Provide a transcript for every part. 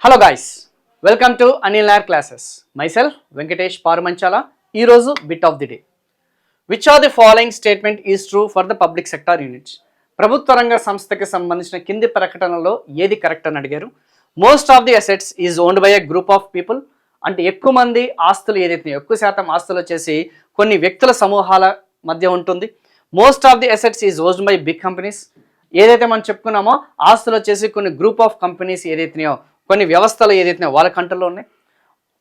Hello guys, welcome to Anil Nair classes. Myself Venkatesh Parumanchala. ఈరోజు bit of the day. Which are the following statement is true for the public sector units? ప్రభుత్వ రంగ సంస్థకి సంబంధించిన కింది ప్రకటనలో ఏది కరెక్ట్ అని అడిగారు. Most of the assets is owned by a group of people. అంటే ఎక్కువ మంది ఆస్తులు ఏదైతే ఎక్కువ శాతం ఆస్తులు వచ్చేసి కొన్ని వ్యక్తుల సమూహాల మధ్య ఉంటుంది. Most of the assets is owned by big companies. ఏదైతే మనం చెప్పుకున్నామో ఆస్తులు వచ్చేసి కొన్ని గ్రూప్ ఆఫ్ కంపెనీస్ ఏదైతున్నాయో కొన్ని వ్యవస్థలు ఏదైతున్నాయో వాళ్ళ కంట్రోల్లో ఉన్నాయి.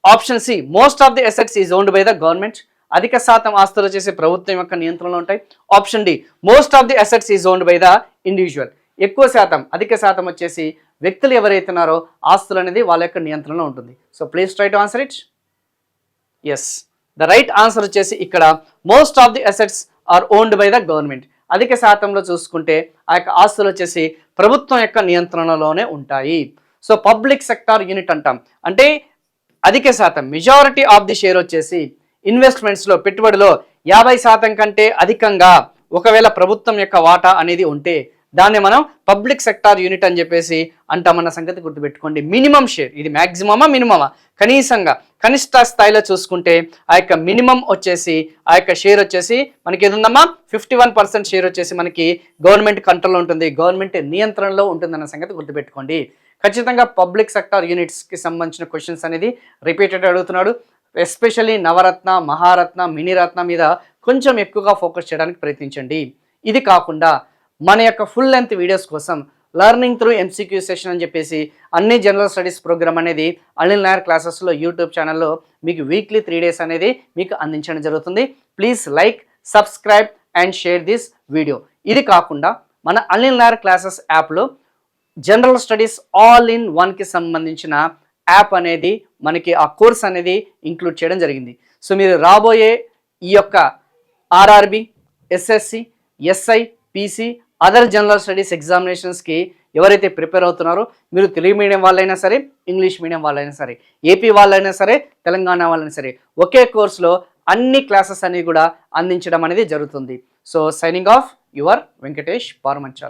Option C, most of the assets is owned by the government. అధిక శాతం ఆస్తులు వచ్చేసి ప్రభుత్వం యొక్క నియంత్రణలో ఉంటాయి. Option D, most of the assets is owned by the individual. అధిక శాతం వచ్చేసి వ్యక్తులు ఎవరైతున్నారో ఆస్తులు అనేది వాళ్ళ యొక్క నియంత్రణలో ఉంటుంది. So please try to answer it. Yes, the right answer వచ్చేసి ఇక్కడ most of the assets are owned by the government. అధిక శాతంలో చూసుకుంటే ఆ యొక్క ఆస్తులు వచ్చేసి ప్రభుత్వం యొక్క నియంత్రణలోనే ఉంటాయి. సో పబ్లిక్ సెక్టార్ యూనిట్ అంటాం అంటే అధిక శాతం, మెజారిటీ ఆఫ్ ది షేర్ వచ్చేసి ఇన్వెస్ట్మెంట్స్లో పెట్టుబడిలో 50% కంటే అధికంగా ఒకవేళ ప్రభుత్వం యొక్క వాటా అనేది ఉంటే దాన్ని మనం పబ్లిక్ సెక్టార్ యూనిట్ అని చెప్పేసి అంటామన్న సంగతి గుర్తుపెట్టుకోండి. మినిమం షేర్, ఇది మ్యాక్సిమమా మినిమమా? కనిష్ట స్థాయిలో చూసుకుంటే ఆ యొక్క మినిమం వచ్చేసి ఆ యొక్క షేర్ వచ్చేసి మనకి ఏదుందమ్మా 51% షేర్ వచ్చేసి మనకి గవర్నమెంట్ కంట్రోల్లో ఉంటుంది, గవర్నమెంట్ నియంత్రణలో ఉంటుందన్న సంగతి గుర్తుపెట్టుకోండి. ఖచ్చితంగా పబ్లిక్ సెక్టార్ యూనిట్స్కి సంబంధించిన క్వశ్చన్స్ అనేది రిపీటెడ్ అడుగుతున్నాడు. ఎస్పెషల్లీ నవరత్న, మహారత్న, మినీరత్న మీద కొంచెం ఎక్కువగా ఫోకస్ చేయడానికి ప్రయత్నించండి. ఇది కాకుండా మన యొక్క ఫుల్ లెంత్ వీడియోస్ కోసం లర్నింగ్ త్రూ ఎంసీక్యూ సెషన్ అని చెప్పేసి అన్ని జనరల్ స్టడీస్ ప్రోగ్రామ్ అనేది అనిల్ నాయర్ క్లాసెస్లో యూట్యూబ్ ఛానల్లో మీకు వీక్లీ 3 days అనేది మీకు అందించడం జరుగుతుంది. Please like, subscribe and share this video. ఇది కాకుండా మన అనిల్ నాయర్ క్లాసెస్ యాప్లో జనరల్ స్టడీస్ ఆల్ ఇన్ వన్కి సంబంధించిన యాప్ అనేది మనకి ఆ కోర్స్ అనేది ఇంక్లూడ్ చేయడం జరిగింది. సో మీరు రాబోయే ఈ యొక్క RRB, SSC, SI, PC, other general studies ఎగ్జామినేషన్స్కి ఎవరైతే ప్రిపేర్ అవుతున్నారో మీరు తెలుగు మీడియం వాళ్ళైనా సరే, ఇంగ్లీష్ మీడియం వాళ్ళైనా సరే, ఏపీ వాళ్ళైనా సరే, తెలంగాణ వాళ్ళైనా సరే ఒకే కోర్సులో అన్ని క్లాసెస్ అనేవి కూడా అందించడం అనేది జరుగుతుంది. So signing off, your Venkatesh పారుమంచాల.